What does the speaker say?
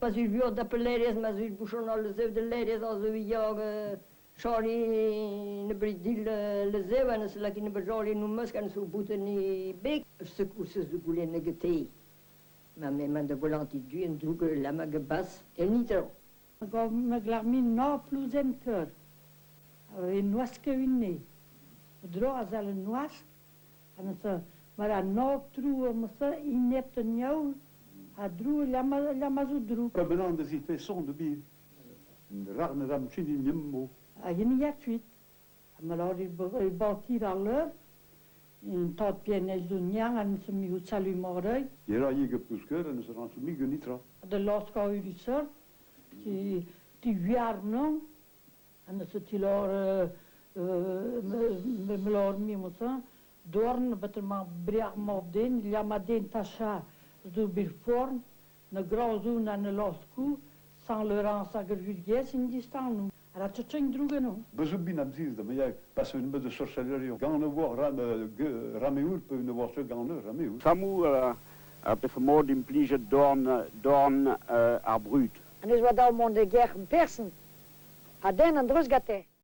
Mas u vuur dat peleris, mas u bouchon al zev de leris als u jag Charlie ne bridil le zev en se lakin be Charlie nu mus kan so boeten ni bek se kurses de goulen negate. Ma me man de volanti du en droege la ma gebas el nitro. Go me glarmin no plus enter. In noaske winne. Dro azal noas. En se maar a no tru me se inet njou. A drou la mazu drou. Provenant de situation de bi. Rarne dam chini nyemmo. A yen ya tuit. Maar al die balkier al leur. In tot pienez du nyang an se mi salu morei. Era yige pusker en se ran su mi gunitra. De los ka urisor. Die wiarno. En se ti lor me lor mi musa. Dorn beter ma briag ma op den. Ja ma den tasha. Zo birform. Ne grozu na ne losku. San Laurent Sagervulgies in die staan nu. Era tchatching drugeno. Bezubin abziz de me passe une de sorcellerie. Gan ne voir rameur peut ne voir ce gan ne rameur. Samu heb de vermoord in pliege dorn arbruut. En is wat al monde ger persen. A den en drus gate.